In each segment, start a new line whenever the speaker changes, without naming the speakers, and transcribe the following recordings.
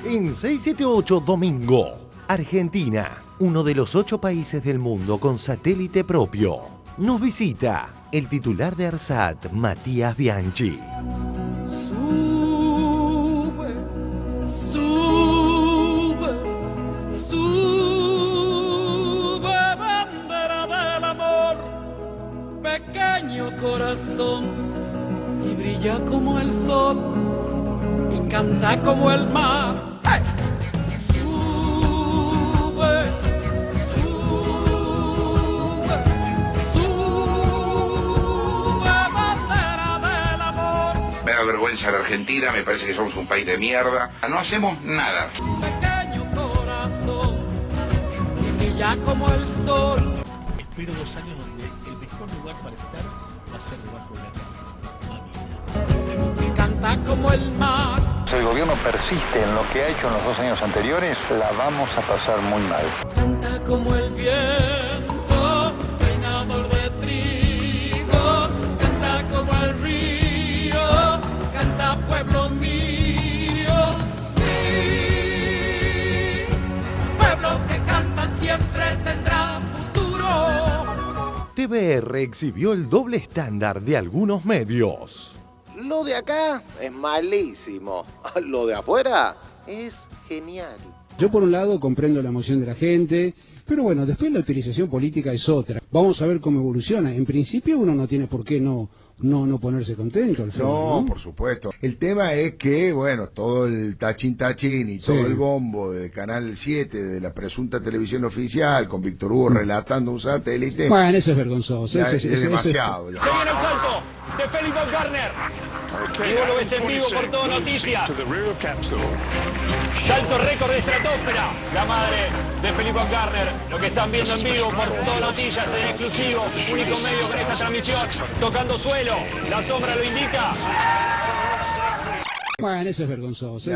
En 678 Domingo, Argentina, uno de los 8 países del mundo con satélite propio. Nos visita el titular de ARSAT, Matías Bianchi.
Sube, sube, sube, bandera del amor, pequeño corazón, y brilla como el sol, y canta como el mar. ¡Hey!
Me da vergüenza la Argentina, me parece que somos un país de mierda. No hacemos nada.
Pequeño corazón, y brilla como el sol.
Espero 2 años donde el mejor lugar para estar va a ser debajo de la cama. Mamita.
Canta como el mar.
Si el gobierno persiste en lo que ha hecho en los 2 años anteriores, la vamos a pasar muy mal.
Canta como el viento, peinador de trigo. Canta como el río, canta pueblo mío. Sí, pueblos que cantan siempre tendrán futuro.
TVR exhibió el doble estándar de algunos medios.
Lo de acá es malísimo. Lo de afuera es genial.
Yo por un lado comprendo la emoción de la gente, pero bueno, después la utilización política es otra. Vamos a ver cómo evoluciona. En principio uno no tiene por qué no ponerse contento, Alfredo, ¿no?
Por supuesto. El tema es que, bueno, todo el tachín y todo el bombo de Canal 7, de la presunta televisión oficial, con Víctor Hugo relatando un satélite.
Bueno, eso es vergonzoso.
Es demasiado.
Se viene el salto de Felipe Garner. Y vos lo ves en vivo por Todo Noticias. Salto récord de estratosfera. La madre de Felipe Garner. Lo que están viendo en vivo por Todo Noticias en exclusivo. Único medio con esta transmisión. Tocando suelo. La sombra lo indica.
Bueno, eso es vergonzoso.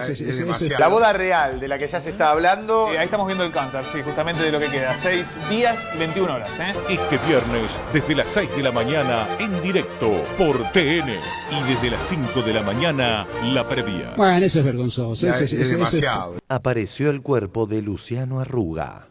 La boda real de la que ya se está hablando.
Ahí estamos viendo el Cantar, sí, justamente de lo que queda. 6 días, 21 horas, ¿eh?
Este viernes, desde las 6 de la mañana, en directo por TN. Y desde las 5 de la mañana, la previa.
Bueno, eso es vergonzoso.
Es demasiado.
Apareció el cuerpo de Luciano Arruga.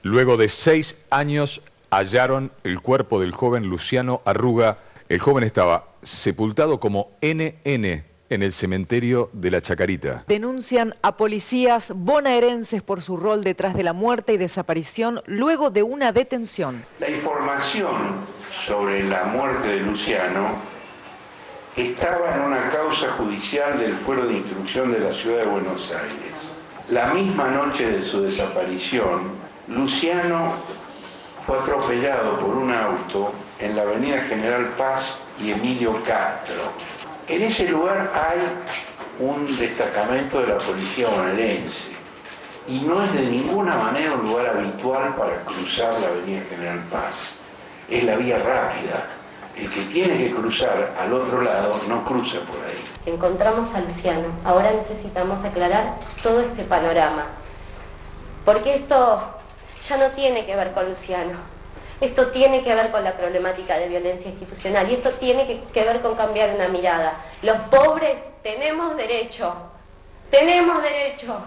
Luego de 6 años, hallaron el cuerpo del joven Luciano Arruga. El joven estaba sepultado como NN en el cementerio de la Chacarita.
Denuncian a policías bonaerenses por su rol detrás de la muerte y desaparición luego de una detención.
La información sobre la muerte de Luciano estaba en una causa judicial del Fuero de Instrucción de la Ciudad de Buenos Aires. La misma noche de su desaparición, Luciano fue atropellado por un auto en la avenida General Paz y Emilio Castro. En ese lugar hay un destacamento de la policía bonaerense y no es de ninguna manera un lugar habitual para cruzar la avenida General Paz. Es la vía rápida. El que tiene que cruzar al otro lado no cruza por ahí.
Encontramos a Luciano. Ahora necesitamos aclarar todo este panorama. Porque esto ya no tiene que ver con Luciano. Esto tiene que ver con la problemática de violencia institucional y esto tiene que ver con cambiar una mirada. Los pobres tenemos derecho. Tenemos derecho.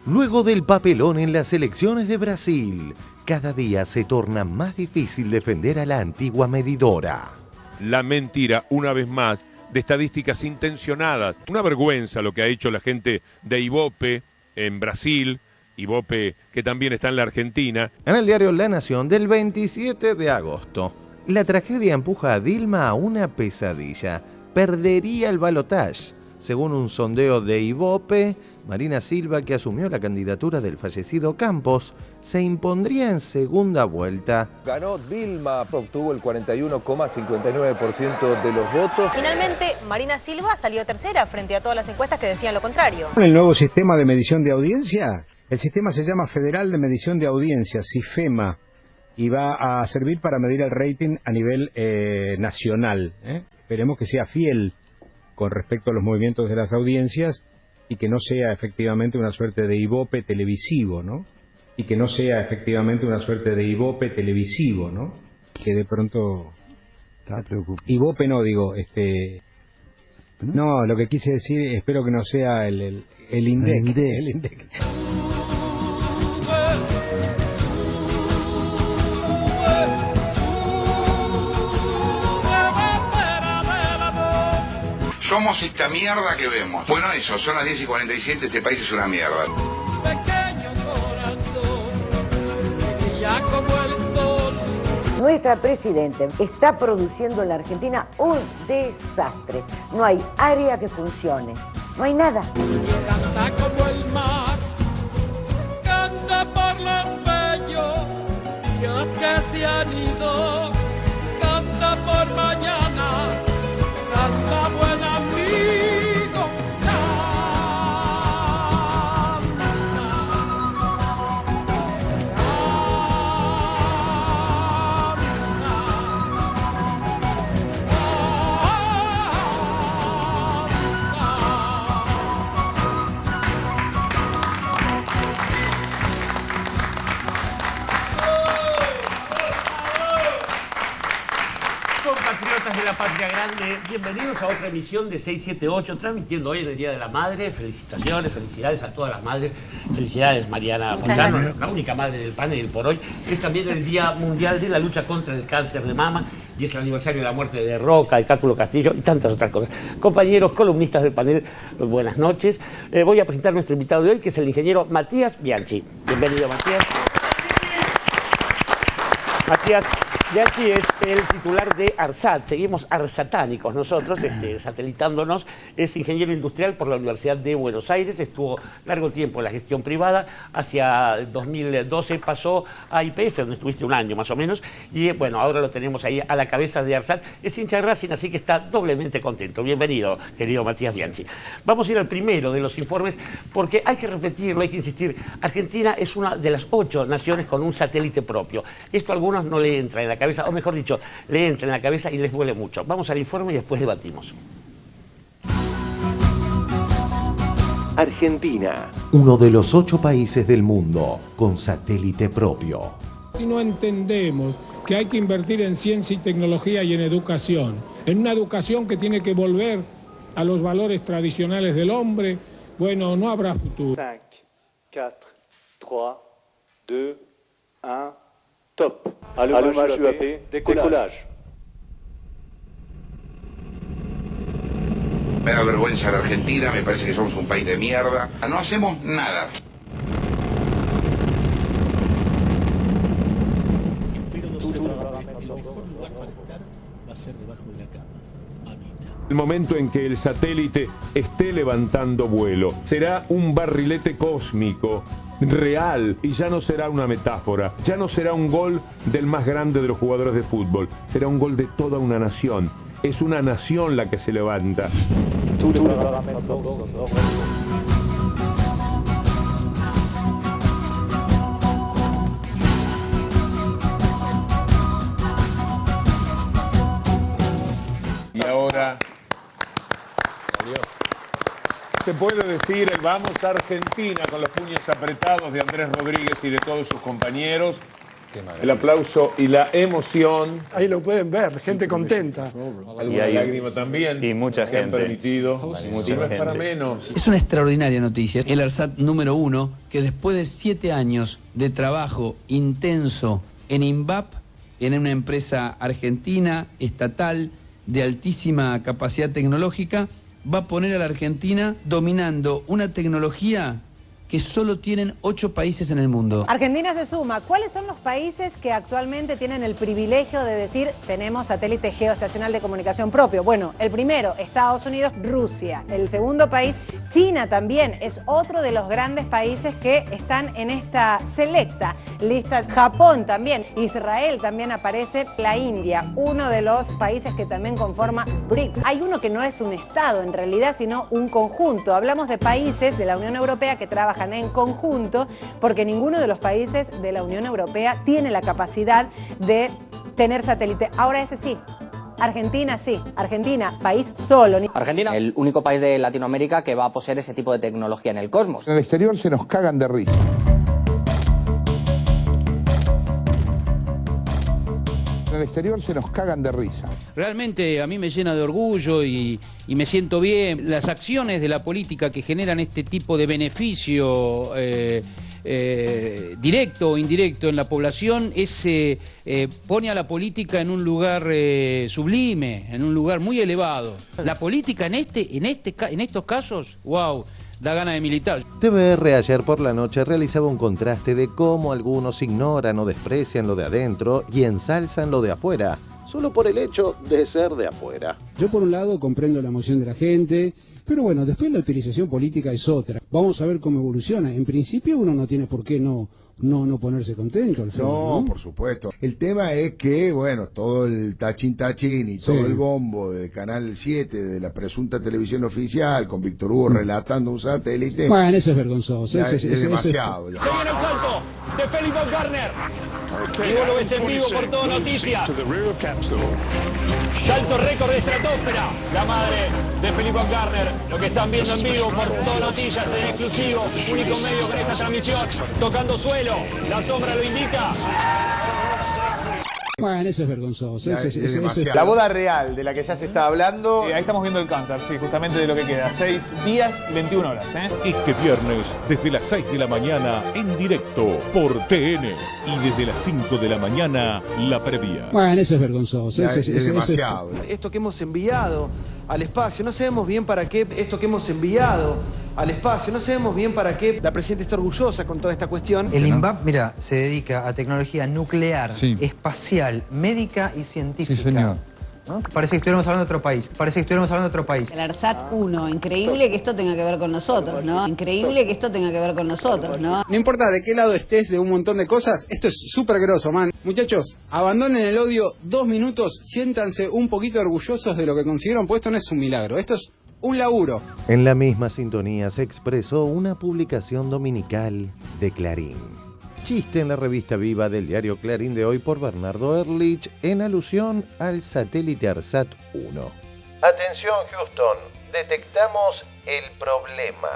Luego del papelón en las elecciones de Brasil, cada día se torna más difícil defender a la antigua medidora.
La mentira, una vez más, de estadísticas intencionadas. Una vergüenza lo que ha hecho la gente de Ibope en Brasil, Ibope que también está en la Argentina.
En el diario La Nación del 27 de agosto, la tragedia empuja a Dilma a una pesadilla. Perdería el balotaje. Según un sondeo de Ibope, Marina Silva, que asumió la candidatura del fallecido Campos, se impondría en segunda vuelta.
Ganó Dilma, obtuvo el 41,59% de los votos.
Finalmente, Marina Silva salió tercera frente a todas las encuestas que decían lo contrario.
El nuevo sistema de medición de audiencia, el sistema se llama Federal de Medición de Audiencias, SIFEMA, y va a servir para medir el rating a nivel nacional. Esperemos que sea fiel con respecto a los movimientos de las audiencias y que no sea efectivamente una suerte de Ibope televisivo, ¿no? Y que no sea efectivamente una suerte de Ibope televisivo, ¿no? Que de pronto... Ibope no, digo, No, lo que quise decir, espero que no sea el INDEC. El INDEC.
Somos esta mierda que vemos. Bueno, eso, son las 10:47, este país es una mierda.
Pequeño corazón, ya como el sol.
Nuestra presidenta está produciendo en la Argentina un desastre. No hay área que funcione, no hay nada.
Canta como el mar, canta por los bellos días que se han ido, canta por mañana, canta buen amigo,
Compatriotas de la Patria Grande, bienvenidos a otra emisión de 678, transmitiendo hoy en el Día de la Madre. Felicitaciones, felicidades a todas las madres. Felicidades, Mariana Moyano, la única madre del panel por hoy. Es también el Día Mundial de la Lucha contra el Cáncer de Mama y es el aniversario de la muerte de Roca, de Cátulo Castillo y tantas otras cosas. Compañeros, columnistas del panel, buenas noches. Voy a presentar a nuestro invitado de hoy, que es el ingeniero Matías Bianchi. Bienvenido, Matías. Matías Bianchi es el titular de ARSAT, seguimos arsatánicos nosotros, satelitándonos. Es ingeniero industrial por la Universidad de Buenos Aires, estuvo largo tiempo en la gestión privada, hacia 2012 pasó a YPF, donde estuviste un año más o menos, y bueno, ahora lo tenemos ahí a la cabeza de ARSAT. Es hincha de Racing, así que está doblemente contento. Bienvenido, querido Matías Bianchi. Vamos a ir al primero de los informes, porque hay que repetirlo, hay que insistir. Argentina es una de las 8 naciones con un satélite propio. Esto a algunos no le entra en la cabeza, o mejor dicho, le entra en la cabeza y les duele mucho. Vamos al informe y después debatimos.
Argentina, uno de los 8 países del mundo con satélite propio.
Si no entendemos que hay que invertir en ciencia y tecnología y en educación, en una educación que tiene que volver a los valores tradicionales del hombre, bueno, no habrá futuro.
5, 4, 3, 2, 1... Top. Allumage UAP, décollage.
Me da vergüenza la Argentina, me parece que somos un país de mierda. No hacemos nada.
Espero 12 horas. El mejor lugar para estar va a ser debajo de la cama.
El momento en que el satélite esté levantando vuelo será un barrilete cósmico real y ya no será una metáfora, ya no será un gol del más grande de los jugadores de fútbol, será un gol de toda una nación. Es una nación la que se levanta.
Y ahora se puede decir el vamos a Argentina con los puños apretados de Andrés Rodríguez y de todos sus compañeros. El aplauso y la emoción.
Ahí lo pueden ver, gente contenta.
Alguna lágrima también.
Y mucha
que
gente.
han permitido.
Y
no
mucha
es para
gente.
menos.
Es una extraordinaria noticia. El ARSAT número 1, que después de 7 años de trabajo intenso en INVAP, en una empresa argentina, estatal, de altísima capacidad tecnológica, va a poner a la Argentina dominando una tecnología que solo tienen 8 países en el mundo.
Argentina se suma. ¿Cuáles son los países que actualmente tienen el privilegio de decir tenemos satélite geoestacional de comunicación propio? Bueno, el primero, Estados Unidos, Rusia. El segundo país, China también, es otro de los grandes países que están en esta selecta lista. Japón también, Israel también aparece, la India, uno de los países que también conforma BRICS. Hay uno que no es un estado en realidad, sino un conjunto. Hablamos de países de la Unión Europea que trabajan en conjunto, porque ninguno de los países de la Unión Europea tiene la capacidad de tener satélite. Ahora ese sí. Argentina sí, Argentina, país solo.
Argentina, el único país de Latinoamérica que va a poseer ese tipo de tecnología en el cosmos.
En el exterior se nos cagan de risa. En
el exterior se nos cagan de risa.
Realmente a mí me llena de orgullo y me siento bien. Las acciones de la política que generan este tipo de beneficio directo o indirecto en la población pone a la política en un lugar sublime, en un lugar muy elevado. La política en estos casos, wow, da ganas de militar.
TVR ayer por la noche realizaba un contraste de cómo algunos ignoran o desprecian lo de adentro y ensalzan lo de afuera, solo por el hecho de ser de afuera.
Yo por un lado comprendo la emoción de la gente, pero bueno, después la utilización política es otra. Vamos a ver cómo evoluciona. En principio uno no tiene por qué no ponerse contento, Alfredo,
No, por supuesto. El tema es que, bueno, todo el tachín y todo el bombo de Canal 7, de la presunta televisión oficial, con Víctor Hugo relatando un satélite.
Bueno, eso es vergonzoso.
Es demasiado.
Se viene el salto de Félix Baumgartner. Y vos lo ves en vivo por Todo Noticias. Salto récord de estratosfera. La madre de Félix Baumgartner. Lo que están viendo en vivo por Todo Noticias en exclusivo. Único medio para esta transmisión. Tocando suelo. La sombra lo indica.
Bueno, eso es vergonzoso.
La boda real de la que ya se está hablando.
Ahí estamos viendo el Cantar, sí, justamente de lo que queda. 6 días, 21 horas.
Este viernes, desde las 6 de la mañana, en directo por TN. Y desde las 5 de la mañana, la previa.
Bueno, eso es vergonzoso.
Es demasiado.
Esto que hemos enviado al espacio, no sabemos bien para qué. Esto que hemos enviado al espacio, no sabemos bien para qué. La presidenta está orgullosa con toda esta cuestión.
El INVAP, mira, se dedica a tecnología nuclear, espacial, médica y científica. Sí, señor. ¿No? Parece que estuviéramos hablando de otro país.
El ARSAT 1, increíble que esto tenga que ver con nosotros, ¿no?
No importa de qué lado estés de un montón de cosas, esto es súper groso, man. Muchachos, abandonen el odio 2 minutos, siéntanse un poquito orgullosos de lo que consiguieron, pues esto no es un milagro, esto es un laburo.
En la misma sintonía se expresó una publicación dominical de Clarín. Chiste en la revista Viva del diario Clarín de hoy por Bernardo Ehrlich en alusión al satélite ARSAT 1.
Atención Houston, detectamos el problema.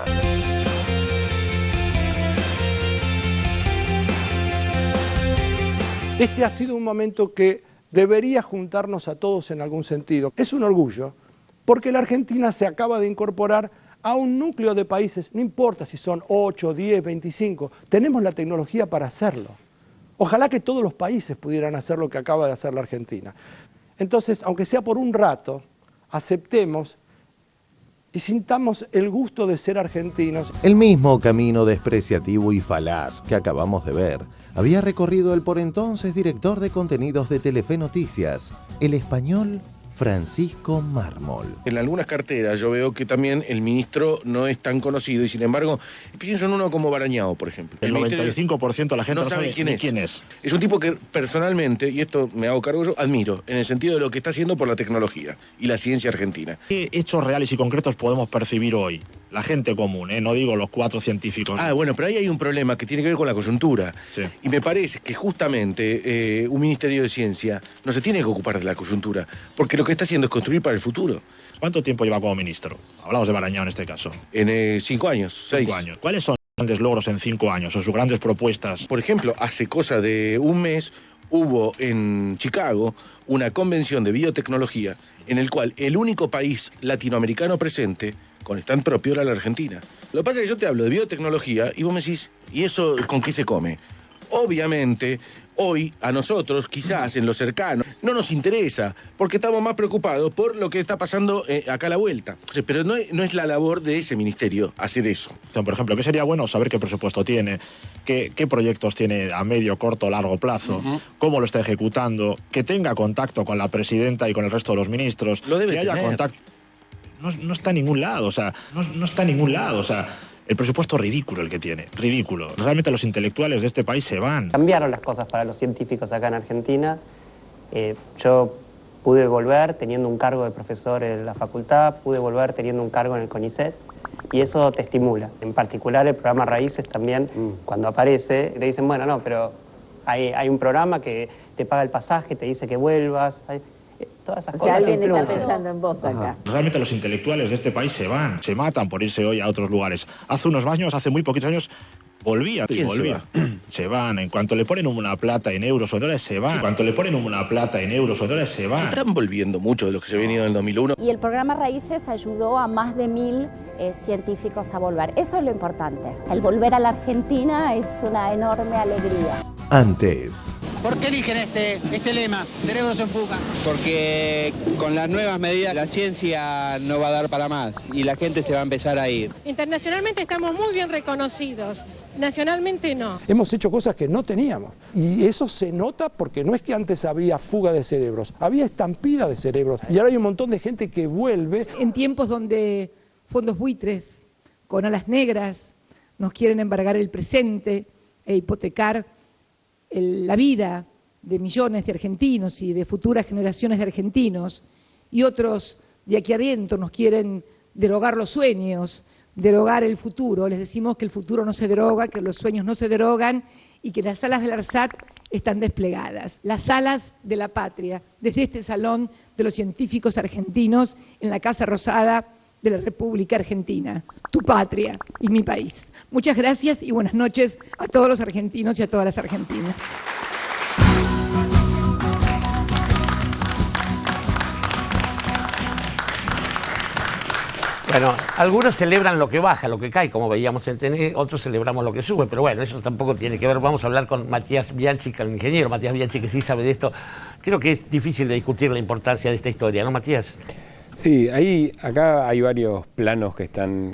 Este ha sido un momento que debería juntarnos a todos en algún sentido. Es un orgullo, porque la Argentina se acaba de incorporar a un núcleo de países, no importa si son 8, 10, 25, tenemos la tecnología para hacerlo. Ojalá que todos los países pudieran hacer lo que acaba de hacer la Argentina. Entonces, aunque sea por un rato, aceptemos y sintamos el gusto de ser argentinos.
El mismo camino despreciativo y falaz que acabamos de ver había recorrido el por entonces director de contenidos de Telefe Noticias, el español Francisco Mármol.
En algunas carteras yo veo que también el ministro no es tan conocido y sin embargo pienso en uno como Barañao, por ejemplo.
El 95% de la gente no sabe quién es.
Es un tipo que personalmente, y esto me hago cargo yo, admiro, en el sentido de lo que está haciendo por la tecnología y la ciencia argentina.
¿Qué hechos reales y concretos podemos percibir hoy? La gente común, no digo los 4 científicos.
Bueno, pero ahí hay un problema que tiene que ver con la coyuntura. Sí. Y me parece que justamente un Ministerio de Ciencia no se tiene que ocupar de la coyuntura, porque lo que está haciendo es construir para el futuro.
¿Cuánto tiempo lleva como ministro? Hablamos de Barañao en este caso.
En 5 años, 6.
5 años. ¿Cuáles son sus grandes logros en 5 años o sus grandes propuestas?
Por ejemplo, hace cosa de un mes hubo en Chicago una convención de biotecnología en el cual el único país latinoamericano presente con stand propio era la Argentina. Lo que pasa es que yo te hablo de biotecnología y vos me decís, ¿y eso con qué se come? Obviamente, hoy a nosotros, quizás en lo cercano, no nos interesa, porque estamos más preocupados por lo que está pasando acá a la vuelta. Pero no es la labor de ese ministerio hacer eso.
Por ejemplo, ¿qué sería bueno saber qué presupuesto tiene? ¿Qué proyectos tiene a medio, corto, largo plazo? ¿Cómo lo está ejecutando? Que tenga contacto con la presidenta y con el resto de los ministros.
Lo debe
que haya
tener.
contacto. No está en ningún lado, no está en ningún lado, el presupuesto ridículo el que tiene, ridículo. Realmente los intelectuales de este país se van.
Cambiaron las cosas para los científicos acá en Argentina. Yo pude volver teniendo un cargo de profesor en la facultad, pude volver teniendo un cargo en el CONICET, y eso te estimula. En particular el programa Raíces también, cuando aparece, le dicen, bueno, no, pero hay un programa que te paga el pasaje, te dice que vuelvas. Todas esas cosas.
Alguien está pensando en vos acá.
Realmente los intelectuales de este país se van, se matan por irse hoy a otros lugares. Hace muy poquitos años, Volvía y volvía. Se van. En cuanto le ponen una plata en euros o dólares, se van. En cuanto le ponen una plata en euros o dólares, se van.
Están volviendo mucho de los que se venían en el 2001.
Y el programa Raíces ayudó a más de 1000 científicos a volver. Eso es lo importante. El volver a la Argentina es una enorme alegría.
Antes.
¿Por qué eligen este lema, cerebros en fuga? Porque con las nuevas medidas la ciencia no va a dar para más y la gente se va a empezar a ir.
Internacionalmente estamos muy bien reconocidos, nacionalmente no.
Hemos hecho cosas que no teníamos y eso se nota porque no es que antes había fuga de cerebros, había estampida de cerebros y ahora hay un montón de gente que vuelve.
En tiempos donde fondos buitres con alas negras nos quieren embargar el presente e hipotecar la vida de millones de argentinos y de futuras generaciones de argentinos, y otros de aquí adentro nos quieren derogar los sueños, derogar el futuro. Les decimos que el futuro no se deroga, que los sueños no se derogan y que las alas del ARSAT están desplegadas. Las alas de la patria, desde este salón de los científicos argentinos en la Casa Rosada de la República Argentina, tu patria y mi país. Muchas gracias y buenas noches a todos los argentinos y a todas las argentinas.
Bueno, algunos celebran lo que baja, lo que cae, como veíamos en TN, otros celebramos lo que sube, pero bueno, eso tampoco tiene que ver. Vamos a hablar con Matías Bianchi, el ingeniero Matías Bianchi, que sí sabe de esto. Creo que es difícil de discutir la importancia de esta historia, ¿no, Matías?
Sí, acá hay varios planos que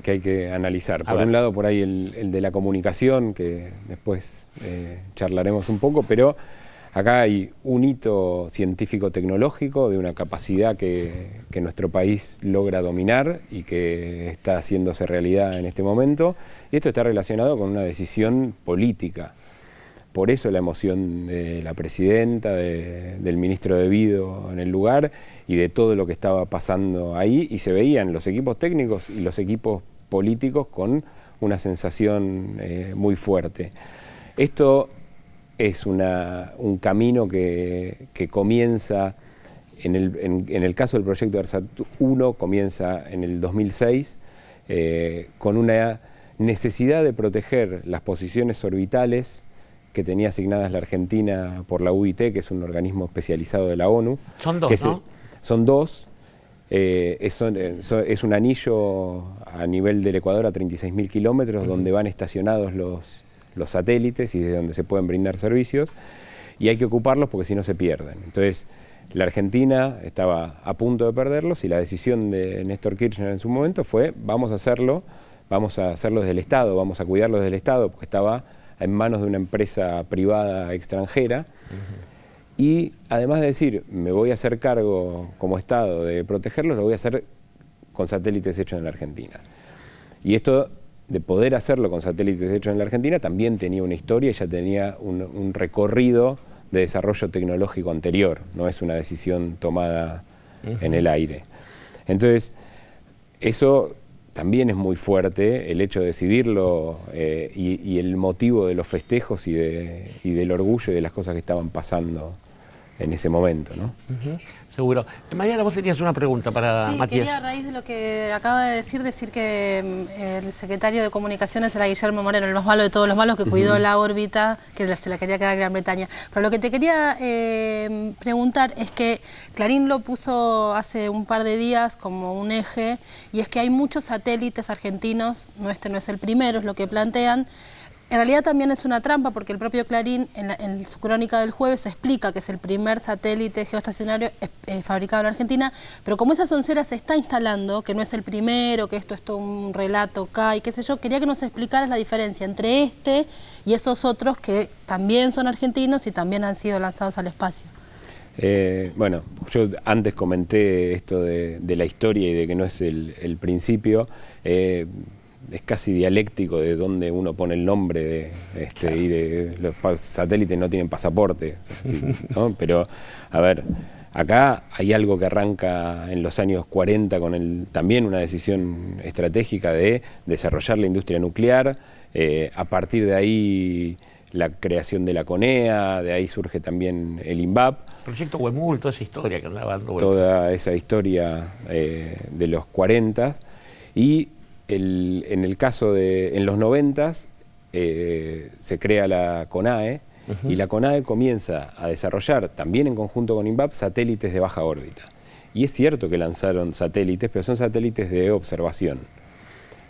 hay que analizar. Por un lado, por ahí el de la comunicación, que después charlaremos un poco, pero acá hay un hito científico-tecnológico de una capacidad que nuestro país logra dominar y que está haciéndose realidad en este momento. Y esto está relacionado con una decisión política. Por eso la emoción de la presidenta, del ministro de Vido en el lugar y de todo lo que estaba pasando ahí. Y se veían los equipos técnicos y los equipos políticos con una sensación muy fuerte. Esto es un camino que comienza, en el caso del proyecto ARSAT 1, comienza en el 2006 con una necesidad de proteger las posiciones orbitales que tenía asignadas la Argentina por la UIT, que es un organismo especializado de la ONU.
Son dos, ¿no?
Son dos. Es un anillo a nivel del Ecuador a 36.000 kilómetros, donde van estacionados los satélites y desde donde se pueden brindar servicios, y hay que ocuparlos porque si no se pierden. Entonces, la Argentina estaba a punto de perderlos y la decisión de Néstor Kirchner en su momento fue: vamos a hacerlo desde el Estado, vamos a cuidarlo desde el Estado, porque estaba en manos de una empresa privada extranjera. Y además de decir, me voy a hacer cargo como Estado de protegerlos, lo voy a hacer con satélites hechos en la Argentina. Y esto de poder hacerlo con satélites hechos en la Argentina también tenía una historia y ya tenía un recorrido de desarrollo tecnológico anterior, no es una decisión tomada en el aire. Entonces, eso también es muy fuerte, el hecho de decidirlo y el motivo de los festejos y del orgullo y de las cosas que estaban pasando en ese momento, ¿no?
Seguro. Mariana, vos tenías una pregunta para Matías.
Quería, a raíz de lo que acaba de decir que el secretario de Comunicaciones era Guillermo Moreno, el más malo de todos los malos, que cuidó la órbita, que se la quería quedar Gran Bretaña. Pero lo que te quería preguntar es que Clarín lo puso hace un par de días como un eje, y es que hay muchos satélites argentinos, este no es el primero, es lo que plantean. En realidad también es una trampa, porque el propio Clarín en su crónica del jueves explica que es el primer satélite geoestacionario fabricado en Argentina, pero como esa soncera se está instalando, que no es el primero, que esto es todo un relato acá y qué sé yo, quería que nos explicaras la diferencia entre este y esos otros que también son argentinos y también han sido lanzados al espacio.
Bueno, yo antes comenté esto de la historia y de que no es el principio. Es casi dialéctico de dónde uno pone el nombre y de los satélites no tienen pasaporte, o sea, sí, ¿no? Pero, a ver, acá hay algo que arranca en los años 40 con también una decisión estratégica de desarrollar la industria nuclear. A partir de ahí la creación de la CONEA, de ahí surge también el INVAP.
Proyecto Huemul, toda esa historia que andaba dando vueltas.
Toda esa historia de los 40 y en el caso en los 90s se crea la CONAE, y la CONAE comienza a desarrollar, también en conjunto con INVAP, satélites de baja órbita. Y es cierto que lanzaron satélites, pero son satélites de observación.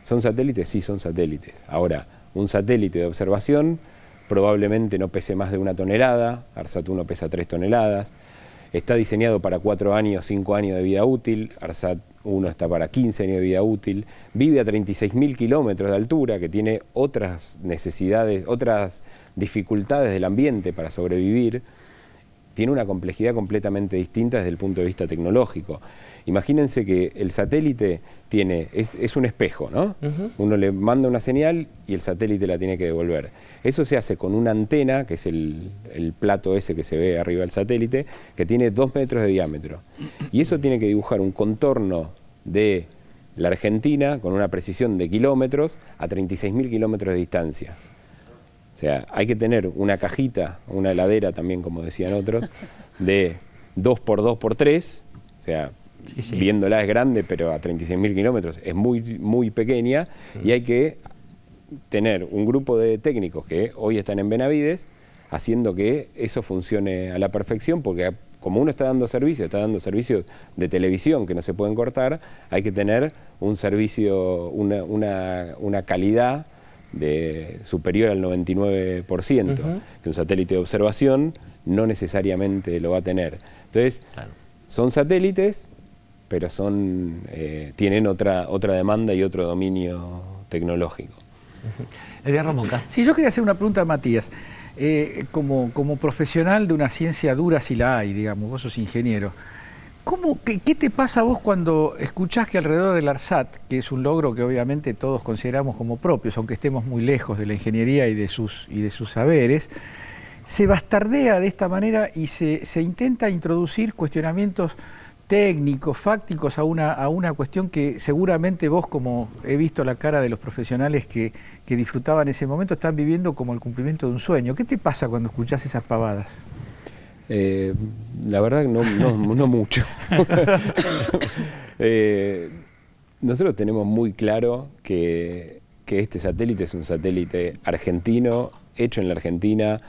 ¿Son satélites? Sí, son satélites. Ahora, un satélite de observación probablemente no pese más de 1 tonelada, ARSAT 1 pesa 3 toneladas, está diseñado para 4 años, 5 años de vida útil, ARSAT 1 está para 15 años de vida útil, vive a 36.000 kilómetros de altura, que tiene otras necesidades, otras dificultades del ambiente para sobrevivir, tiene una complejidad completamente distinta desde el punto de vista tecnológico. Imagínense que el satélite es un espejo, ¿no? Uno le manda una señal y el satélite la tiene que devolver. Eso se hace con una antena, que es el plato ese que se ve arriba del satélite, que tiene 2 metros de diámetro. Y eso tiene que dibujar un contorno de la Argentina con una precisión de kilómetros a 36.000 kilómetros de distancia. O sea, hay que tener una cajita, una heladera también, como decían otros, de 2x2x3, o sea, viéndola es grande, pero a 36.000 kilómetros es muy, muy pequeña, y hay que tener un grupo de técnicos que hoy están en Benavides, haciendo que eso funcione a la perfección, porque como uno está dando servicios de televisión que no se pueden cortar, hay que tener un servicio, una calidad superior al 99%, que un satélite de observación no necesariamente lo va a tener. Entonces, son satélites, pero tienen otra demanda y otro dominio tecnológico.
Edgardo Monca. Sí, yo quería hacer una pregunta a Matías. Como profesional de una ciencia dura, si la hay, digamos, vos sos ingeniero, ¿qué te pasa a vos cuando escuchás que alrededor del ARSAT, que es un logro que obviamente todos consideramos como propios, aunque estemos muy lejos de la ingeniería y de sus saberes, se bastardea de esta manera y se intenta introducir cuestionamientos técnicos, fácticos a una cuestión que seguramente vos, como he visto la cara de los profesionales que disfrutaban ese momento, están viviendo como el cumplimiento de un sueño? ¿Qué te pasa cuando escuchás esas pavadas?
La verdad que no mucho. Nosotros tenemos muy claro que este satélite es un satélite argentino, hecho en la Argentina,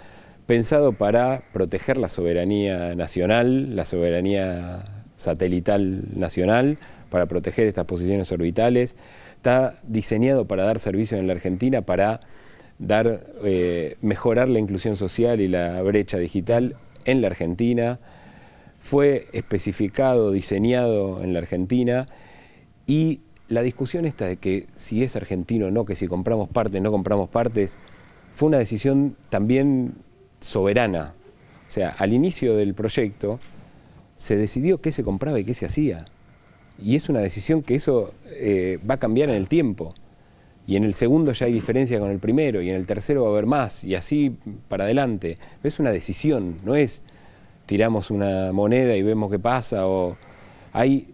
pensado para proteger la soberanía nacional, la soberanía satelital nacional, para proteger estas posiciones orbitales. Está diseñado para dar servicio en la Argentina, para mejorar la inclusión social y la brecha digital en la Argentina. Fue especificado, diseñado en la Argentina, y la discusión esta de que si es argentino o no, que si compramos partes, no compramos partes, fue una decisión también soberana. O sea, al inicio del proyecto se decidió qué se compraba y qué se hacía. Y es una decisión que eso va a cambiar en el tiempo. Y en el segundo ya hay diferencia con el primero, y en el tercero va a haber más, y así para adelante. Es una decisión, no es tiramos una moneda y vemos qué pasa, o hay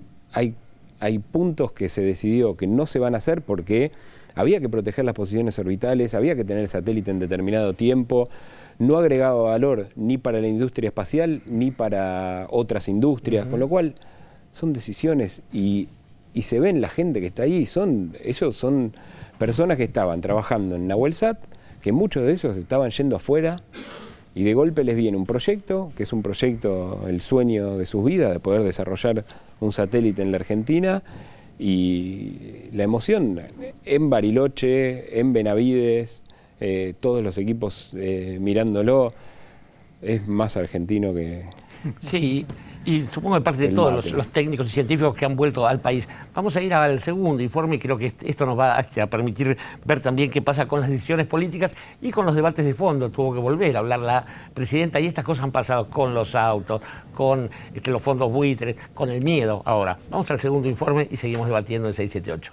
puntos que se decidió que no se van a hacer porque había que proteger las posiciones orbitales, había que tener el satélite en determinado tiempo, no agregaba valor ni para la industria espacial ni para otras industrias, con lo cual son decisiones y se ven la gente que está ahí, ellos son personas que estaban trabajando en Nahuelsat, que muchos de esos estaban yendo afuera, y de golpe les viene un proyecto, que es un proyecto, el sueño de sus vidas, de poder desarrollar un satélite en la Argentina, y la emoción en Bariloche, en Benavides, todos los equipos mirándolo, es más argentino que...
Sí, y supongo que parte de todos los técnicos y científicos que han vuelto al país. Vamos a ir al segundo informe, y creo que esto nos va a permitir ver también qué pasa con las decisiones políticas y con los debates de fondo. Tuvo que volver a hablar la presidenta, y estas cosas han pasado con los autos, con los fondos buitres, con el miedo ahora. Vamos al segundo informe y seguimos debatiendo en 678.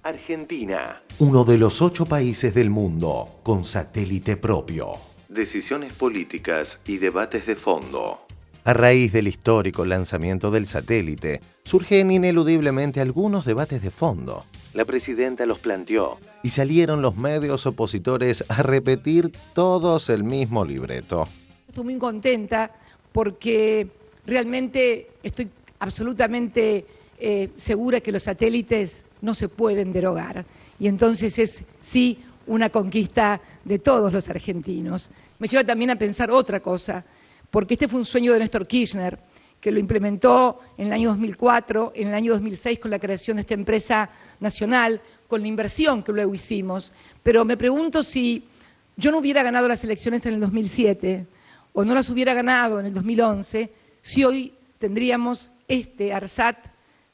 Argentina, uno de los 8 países del mundo con satélite propio. Decisiones políticas y debates de fondo. A raíz del histórico lanzamiento del satélite, surgen ineludiblemente algunos debates de fondo. La presidenta los planteó y salieron los medios opositores a repetir todos el mismo libreto.
Estoy muy contenta porque realmente estoy absolutamente segura que los satélites no se pueden derogar. Y entonces es sí una conquista de todos los argentinos. Me lleva también a pensar otra cosa, porque este fue un sueño de Néstor Kirchner, que lo implementó en el año 2004, en el año 2006 con la creación de esta empresa nacional, con la inversión que luego hicimos. Pero me pregunto si yo no hubiera ganado las elecciones en el 2007 o no las hubiera ganado en el 2011, si hoy tendríamos este ARSAT,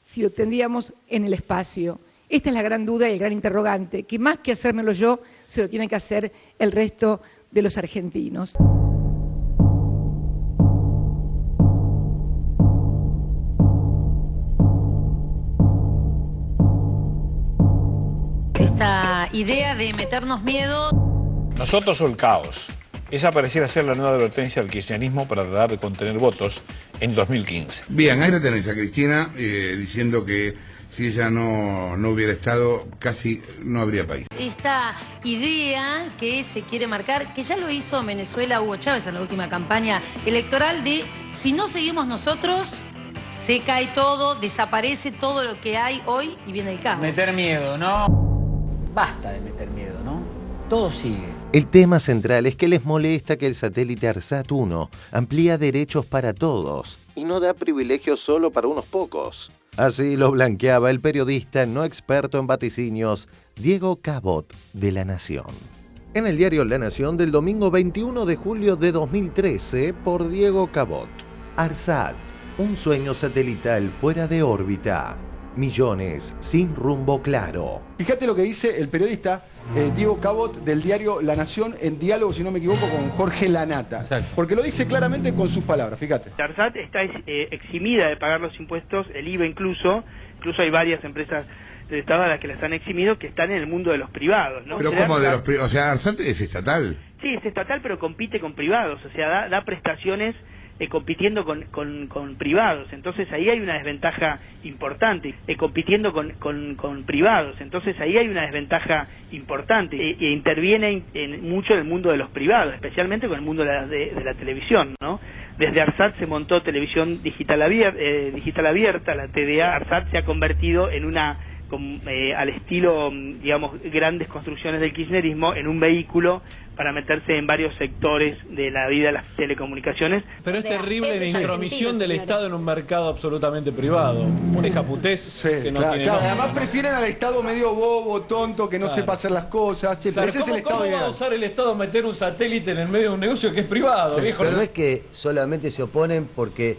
si lo tendríamos en el espacio. Esta es la gran duda y el gran interrogante, que más que hacérmelo yo, se lo tiene que hacer el resto de los argentinos.
Esta idea de meternos miedo.
Nosotros o el caos. Esa pareciera ser la nueva advertencia del kirchnerismo para tratar de contener votos en 2015.
Bien, ahí la tenés a Cristina diciendo que si ella no hubiera estado, casi no habría país.
Esta idea que se quiere marcar, que ya lo hizo en Venezuela Hugo Chávez en la última campaña electoral, de si no seguimos nosotros, se cae todo, desaparece todo lo que hay hoy y viene el caos.
Meter miedo, ¿no? Basta de meter miedo, ¿no? Todo sigue.
El tema central es que les molesta que el satélite ARSAT-1 amplía derechos para todos y no da privilegios solo para unos pocos. Así lo blanqueaba el periodista no experto en vaticinios Diego Cabot de La Nación. En el diario La Nación del domingo 21 de julio de 2013 por Diego Cabot. ARSAT, un sueño satelital fuera de órbita. Millones sin rumbo claro.
Fíjate lo que dice el periodista Diego Cabot del diario La Nación en diálogo, si no me equivoco, con Jorge Lanata. Exacto. Porque lo dice claramente con sus palabras, fíjate.
ARSAT está eximida de pagar los impuestos, el IVA incluso hay varias empresas del Estado a las que las han eximido que están en el mundo de los privados, ¿no?
Pero ¿cómo de los privados? O sea, ARSAT es estatal.
Sí, es estatal, pero compite con privados, o sea, da prestaciones compitiendo con privados, entonces ahí hay una desventaja importante, compitiendo con privados, entonces ahí hay una desventaja importante, e interviene mucho en el mundo de los privados, especialmente con el mundo de la televisión, ¿no? Desde ARSAT se montó televisión digital abierta, la TDA. ARSAT se ha convertido en una, al estilo, digamos, grandes construcciones del kirchnerismo, en un vehículo para meterse en varios sectores de la vida de las telecomunicaciones.
Pero es terrible la intromisión del Estado en un mercado absolutamente privado. Un escaputez que no tiene nombre.
Además prefieren al Estado medio bobo, tonto, que no sepa hacer las cosas.
Ese es el Estado. ¿Cómo va a usar el Estado meter un satélite en el medio de un negocio que es privado, viejo?
Pero no es que solamente se oponen porque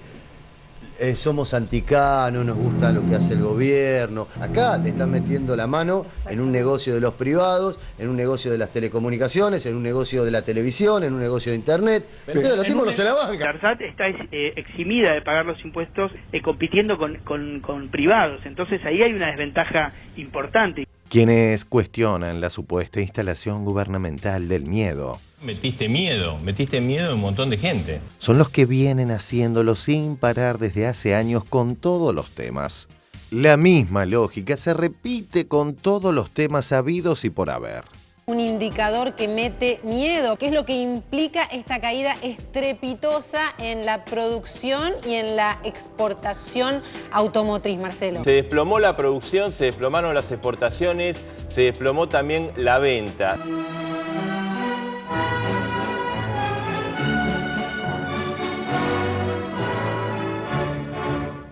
somos anticá, no nos gusta lo que hace el gobierno. Acá le están metiendo la mano en un negocio de los privados, en un negocio de las telecomunicaciones, en un negocio de la televisión, en un negocio de internet. Pero los tipos no se la bancan.
ARSAT está eximida de pagar los impuestos compitiendo con privados, entonces ahí hay una desventaja importante.
Quienes cuestionan la supuesta instalación gubernamental del miedo.
Metiste miedo en un montón de gente.
Son los que vienen haciéndolo sin parar desde hace años con todos los temas. La misma lógica se repite con todos los temas habidos y por haber.
Un indicador que mete miedo, que es lo que implica esta caída estrepitosa en la producción y en la exportación automotriz, Marcelo.
Se desplomó la producción, se desplomaron las exportaciones, se desplomó también la venta.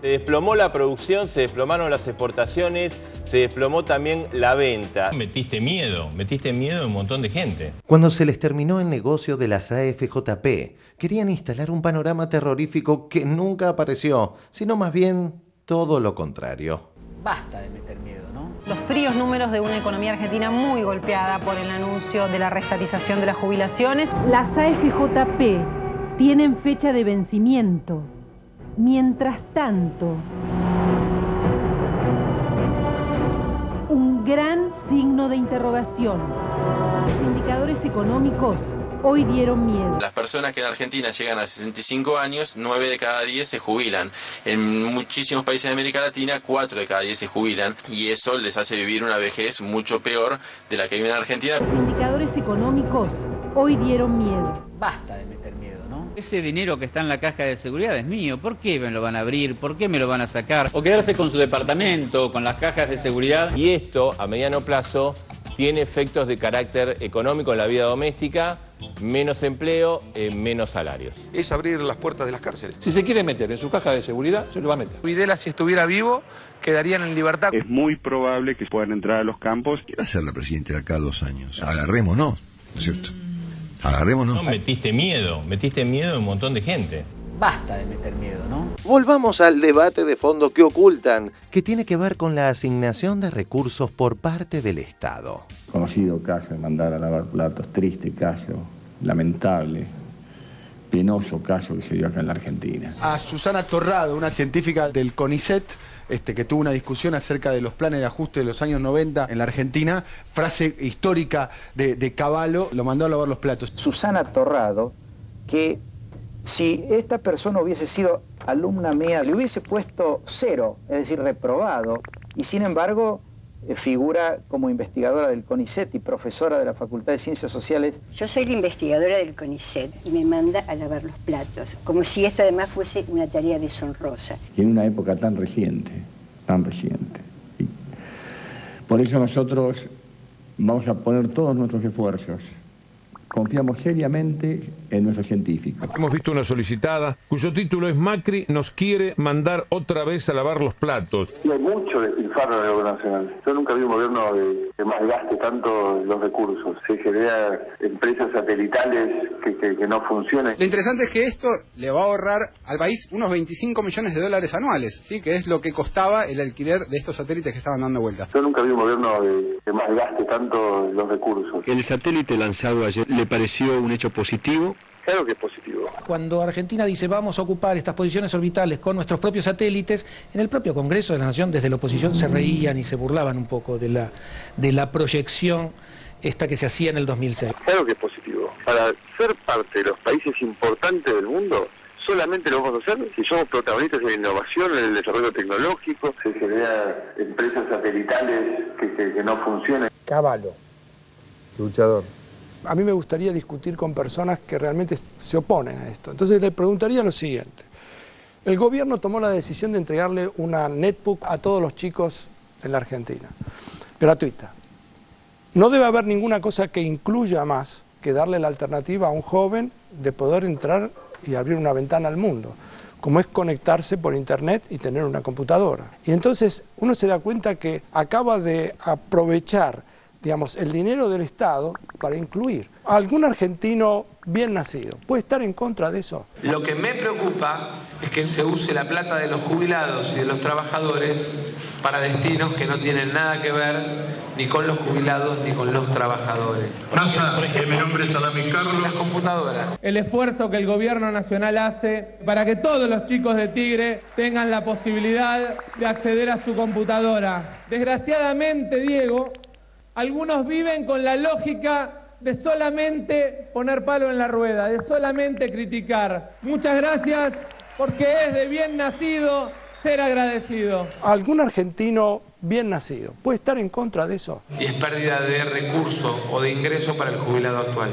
Se desplomó la producción, se desplomaron las exportaciones, se desplomó también la venta.
Metiste miedo en un montón de gente.
Cuando se les terminó el negocio de las AFJP, querían instalar un panorama terrorífico que nunca apareció, sino más bien todo lo contrario.
Basta de meter miedo, ¿no?
Los fríos números de una economía argentina muy golpeada por el anuncio de la restatización de las jubilaciones.
Las AFJP tienen fecha de vencimiento. Mientras tanto, un gran signo de interrogación. Los indicadores económicos hoy dieron miedo.
Las personas que en Argentina llegan a 65 años, 9 de cada 10 se jubilan. En muchísimos países de América Latina, 4 de cada 10 se jubilan. Y eso les hace vivir una vejez mucho peor de la que vive en Argentina.
Los indicadores económicos hoy dieron miedo.
Basta de meter miedo, ¿no?
Ese dinero que está en la caja de seguridad es mío. ¿Por qué me lo van a abrir? ¿Por qué me lo van a sacar? O quedarse con su departamento, con las cajas de seguridad.
Y esto, a mediano plazo,
tiene efectos de carácter económico en la vida doméstica, menos empleo, menos salarios.
Es abrir las puertas de las cárceles.
Si se quiere meter en su caja de seguridad, se lo va a meter.
Videla, si estuviera vivo, quedarían en libertad.
Es muy probable que puedan entrar a los campos.
¿Qué va a hacer la presidenta de acá 2 años? Agarrémonos, ¿no es cierto? Agarrémonos.
No, metiste miedo en un montón de gente.
Basta de meter miedo, ¿no?
Volvamos al debate de fondo que ocultan, que tiene que ver con la asignación de recursos por parte del Estado.
Conocido caso de mandar a lavar platos, triste caso, lamentable, penoso caso que se dio acá en la Argentina.
A Susana Torrado, una científica del CONICET, que tuvo una discusión acerca de los planes de ajuste de los años 90 en la Argentina, frase histórica de Cavallo, lo mandó a lavar los platos.
Susana Torrado, que si esta persona hubiese sido alumna mía, le hubiese puesto 0, es decir, reprobado, y sin embargo figura como investigadora del CONICET y profesora de la Facultad de Ciencias Sociales.
Yo soy la investigadora del CONICET y me manda a lavar los platos, como si esto además fuese una tarea deshonrosa.
Y en una época tan reciente, tan reciente. Y por eso nosotros vamos a poner todos nuestros esfuerzos. Confiamos seriamente en nuestros científicos.
Hemos visto una solicitada cuyo título es Macri nos quiere mandar otra vez a lavar los platos.
Y hay mucho despilfarro en el gobierno nacional. Yo nunca vi un gobierno que malgaste tanto los recursos. Se generan empresas satelitales que no funcionen.
Lo interesante es que esto le va a ahorrar al país unos 25 millones de dólares anuales, ¿sí? Que es lo que costaba el alquiler de estos satélites que estaban dando vueltas.
Yo nunca vi un gobierno que malgaste tanto los recursos.
El satélite lanzado ayer, ¿le pareció un hecho positivo?
Claro que es positivo.
Cuando Argentina dice vamos a ocupar estas posiciones orbitales con nuestros propios satélites, en el propio Congreso de la Nación desde la oposición se reían y se burlaban un poco de la proyección esta que se hacía en el 2006.
Claro que es positivo. Para ser parte de los países importantes del mundo, solamente lo vamos a hacer si somos protagonistas en la innovación, en el desarrollo tecnológico. Se generan empresas satelitales que no funcionen.
Cavallo, luchador. A mí me gustaría discutir con personas que realmente se oponen a esto. Entonces le preguntaría lo siguiente. El gobierno tomó la decisión de entregarle una netbook a todos los chicos en la Argentina, gratuita. No debe haber ninguna cosa que incluya más que darle la alternativa a un joven de poder entrar y abrir una ventana al mundo, como es conectarse por internet y tener una computadora. Y entonces uno se da cuenta que acaba de aprovechar, digamos, el dinero del Estado para incluir a algún argentino bien nacido. ¿Puede estar en contra de eso?
Lo que me preocupa es que se use la plata de los jubilados y de los trabajadores para destinos que no tienen nada que ver ni con los jubilados ni con los trabajadores.
Mi nombre es Adamín Carlos.
Las computadoras.
El esfuerzo que el gobierno nacional hace para que todos los chicos de Tigre tengan la posibilidad de acceder a su computadora. Desgraciadamente, Diego, algunos viven con la lógica de solamente poner palo en la rueda, de solamente criticar. Muchas gracias, porque es de bien nacido ser agradecido.
Algún argentino bien nacido puede estar en contra de eso.
Y es pérdida de recursos o de ingreso para el jubilado actual.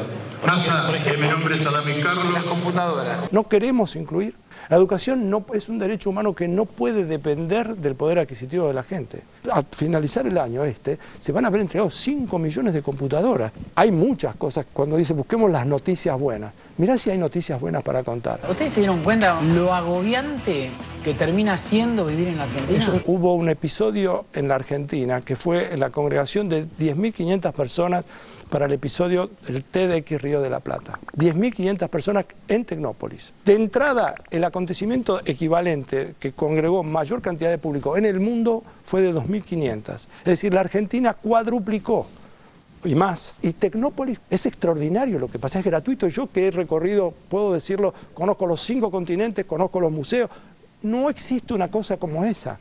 Mi nombre es Adamín Carlos.
Las computadoras.
No queremos incluir. La educación no es un derecho humano que no puede depender del poder adquisitivo de la gente. Al finalizar el año se van a haber entregado 5 millones de computadoras. Hay muchas cosas cuando dice busquemos las noticias buenas. Mirá si hay noticias buenas para contar.
¿Ustedes se dieron cuenta lo agobiante que termina siendo vivir en la Argentina?
Hubo un episodio en la Argentina que fue en la congregación de 10.500 personas para el episodio del TEDx Río de la Plata. 10.500 personas en Tecnópolis. De entrada, el acontecimiento equivalente que congregó mayor cantidad de público en el mundo fue de 2.500. Es decir, la Argentina cuadruplicó y más. Y Tecnópolis es extraordinario, lo que pasa es gratuito. Yo que he recorrido, puedo decirlo, conozco los 5 continentes, conozco los museos. No existe una cosa como esa.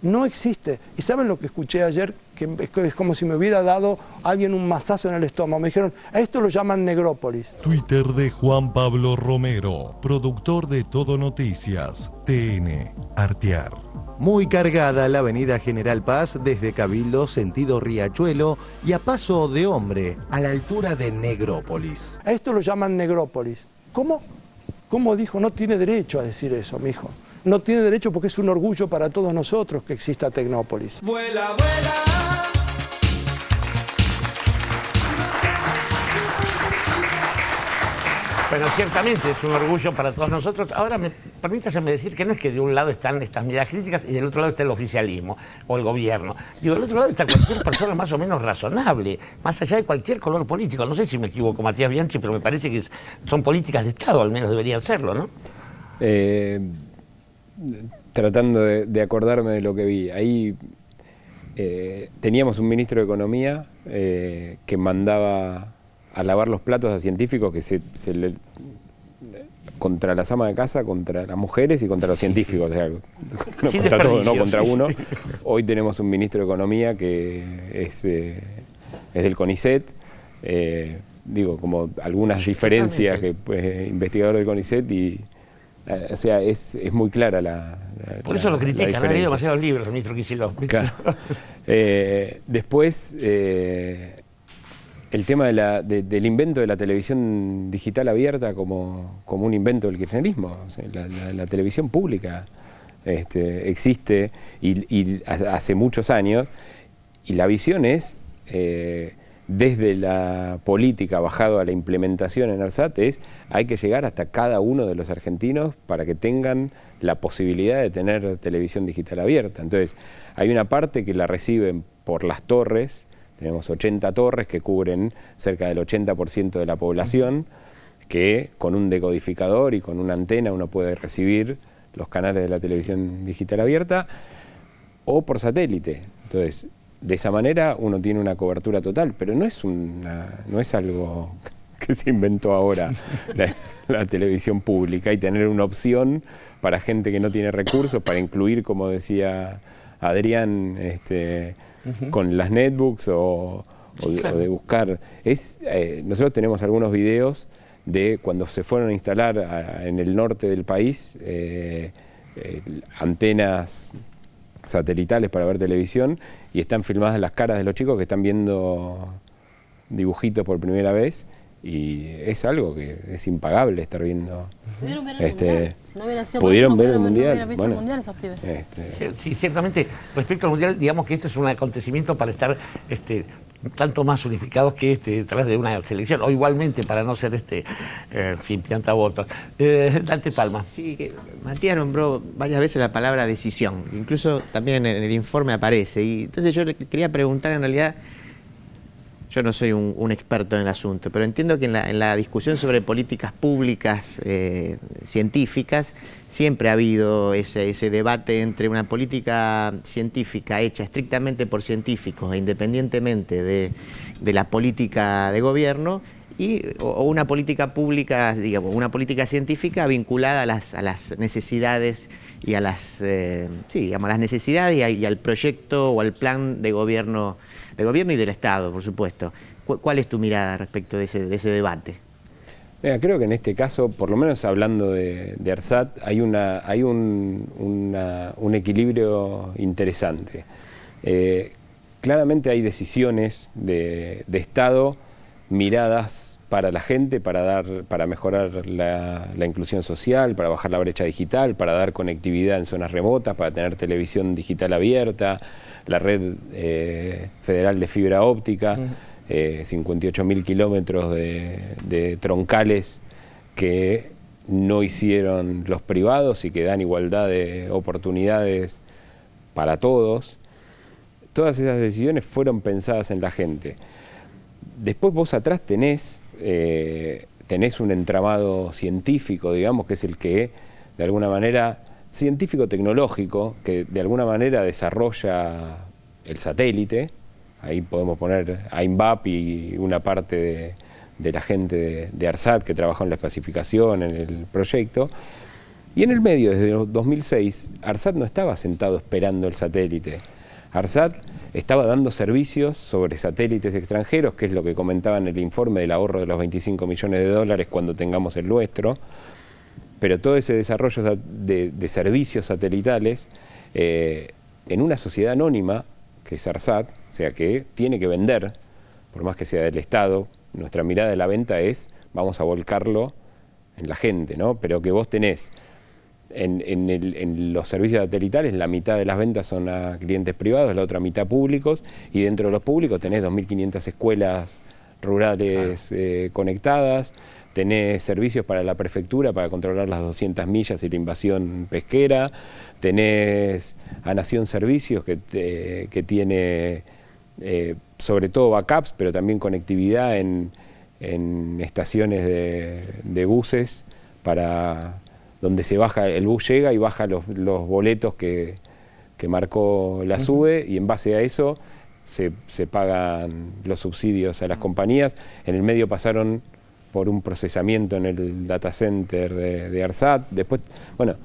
No existe. ¿Y saben lo que escuché ayer? Que es como si me hubiera dado alguien un mazazo en el estómago. Me dijeron, a esto lo llaman Negrópolis.
Twitter de Juan Pablo Romero, productor de Todo Noticias, TN, Artear.
Muy cargada la avenida General Paz desde Cabildo sentido Riachuelo y a paso de hombre a la altura de Negrópolis.
A esto lo llaman Negrópolis. ¿Cómo? ¿Cómo dijo? No tiene derecho a decir eso, mijo. No tiene derecho porque es un orgullo para todos nosotros que exista Tecnópolis.
Vuela, vuela.
Bueno, ciertamente es un orgullo para todos nosotros. Ahora, permítaseme decir que no es que de un lado están estas miradas críticas y del otro lado está el oficialismo o el gobierno. Digo, del otro lado está cualquier persona más o menos razonable, más allá de cualquier color político. No sé si me equivoco, Matías Bianchi, pero me parece que son políticas de Estado, al menos deberían serlo, ¿no?
Tratando de acordarme de lo que vi. Ahí teníamos un ministro de Economía que mandaba a lavar los platos a científicos que contra las amas de casa, contra las mujeres y contra los científicos. O sea, no contra todos, no contra uno. Hoy tenemos un ministro de Economía que es del CONICET. Digo, como algunas diferencias que investigador del CONICET y... o sea, es muy clara la
Por eso lo critican, ha leído demasiados libros el ministro Kicillof.
Claro. Después... el tema del invento de la televisión digital abierta como un invento del kirchnerismo. O sea, la televisión pública existe y hace muchos años, y la visión es, desde la política bajado a la implementación en ARSAT, hay que llegar hasta cada uno de los argentinos para que tengan la posibilidad de tener televisión digital abierta. Entonces, hay una parte que la reciben por las torres. Tenemos 80 torres que cubren cerca del 80% de la población, que con un decodificador y con una antena uno puede recibir los canales de la televisión digital abierta, o por satélite. Entonces, de esa manera uno tiene una cobertura total, pero no es algo que se inventó ahora la televisión pública, y tener una opción para gente que no tiene recursos, para incluir, como decía Adrián, con las netbooks o de buscar. Nosotros tenemos algunos videos de cuando se fueron a instalar en el norte del país antenas satelitales para ver televisión, y están filmadas las caras de los chicos que están viendo dibujitos por primera vez, y es algo que es impagable estar viendo.
¿Pudieron ver el mundial? Si no hubiera sido
¿Pudieron ver el mundial?
No bueno, el mundial esos pibes.
Sí, ciertamente, respecto al mundial, digamos que este es un acontecimiento para estar tanto más unificados que detrás de una selección, o igualmente para no ser en fin, piantabotas. Dante Palma.
Sí, que Matías nombró varias veces la palabra decisión, incluso también en el informe aparece, y entonces yo le quería preguntar, en realidad, yo no soy un experto en el asunto, pero entiendo que en la discusión sobre políticas públicas científicas siempre ha habido ese debate entre una política científica hecha estrictamente por científicos e independientemente de la política de gobierno, o una política pública, digamos, una política científica vinculada a las necesidades y a las necesidades y al proyecto o al plan de gobierno y del Estado, por supuesto. ¿Cuál es tu mirada respecto de ese debate?
Mira, creo que en este caso, por lo menos hablando de ARSAT, hay un equilibrio interesante. Claramente hay decisiones de Estado miradas para la gente, para mejorar la inclusión social, para bajar la brecha digital, para dar conectividad en zonas remotas, para tener televisión digital abierta, la red federal de fibra óptica, 58.000 kilómetros de troncales que no hicieron los privados y que dan igualdad de oportunidades para todos. Todas esas decisiones fueron pensadas en la gente. Después vos atrás tenés un entramado científico, digamos, que es el que, de alguna manera, científico-tecnológico, que de alguna manera desarrolla el satélite. Ahí podemos poner a INVAP y una parte de la gente de ARSAT que trabajó en la especificación, en el proyecto. Y en el medio, desde 2006, ARSAT no estaba sentado esperando el satélite. ARSAT estaba dando servicios sobre satélites extranjeros, que es lo que comentaba en el informe del ahorro de los 25 millones de dólares cuando tengamos el nuestro, pero todo ese desarrollo de servicios satelitales en una sociedad anónima, que es ARSAT, o sea que tiene que vender, por más que sea del Estado. Nuestra mirada de la venta es, vamos a volcarlo en la gente, ¿no? Pero que vos tenés en los servicios satelitales, la mitad de las ventas son a clientes privados, la otra mitad públicos, y dentro de los públicos tenés 2.500 escuelas rurales conectadas, tenés servicios para la prefectura para controlar las 200 millas y la invasión pesquera, tenés a Nación Servicios que tiene sobre todo backups, pero también conectividad en estaciones de buses para donde el bus llega y baja los boletos que marcó la SUBE, y en base a eso se pagan los subsidios a las compañías. En el medio pasaron por un procesamiento en el data center de ARSAT. Después, bueno,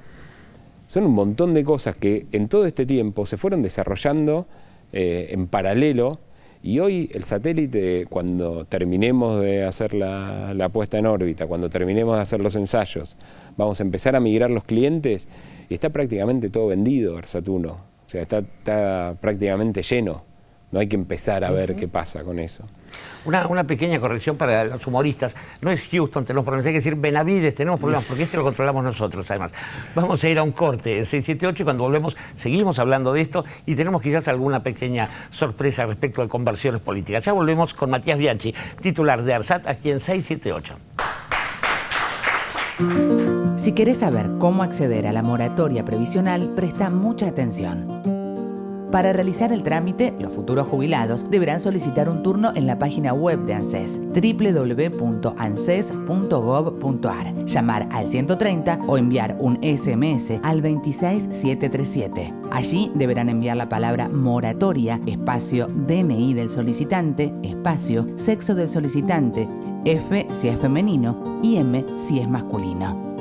son un montón de cosas que en todo este tiempo se fueron desarrollando en paralelo, y hoy el satélite, cuando terminemos de hacer la puesta en órbita, cuando terminemos de hacer los ensayos, vamos a empezar a migrar los clientes, y está prácticamente todo vendido ARSAT 1. O sea, está prácticamente lleno. No hay que empezar a ver qué pasa con eso.
Una pequeña corrección para los humoristas. No es Houston, tenemos problemas, hay que decir Benavides, tenemos problemas, porque este lo controlamos nosotros, además. Vamos a ir a un corte en 678 y cuando volvemos seguimos hablando de esto y tenemos quizás alguna pequeña sorpresa respecto de conversiones políticas. Ya volvemos con Matías Bianchi, titular de ARSAT, aquí en 678.
Si querés saber cómo acceder a la moratoria previsional, presta mucha atención. Para realizar el trámite, los futuros jubilados deberán solicitar un turno en la página web de ANSES, www.anses.gov.ar, llamar al 130 o enviar un SMS al 26737. Allí deberán enviar la palabra moratoria, espacio DNI del solicitante, espacio sexo del solicitante, F si es femenino y M si es masculino.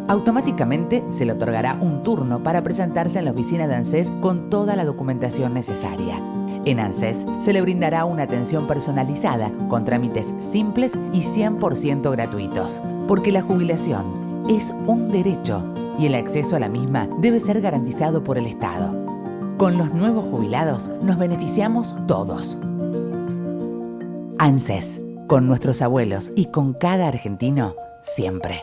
Automáticamente se le otorgará un turno para presentarse en la oficina de ANSES con toda la documentación necesaria. En ANSES se le brindará una atención personalizada con trámites simples y 100% gratuitos, porque la jubilación es un derecho y el acceso a la misma debe ser garantizado por el Estado. Con los nuevos jubilados nos beneficiamos todos. ANSES, con nuestros abuelos y con cada argentino, siempre.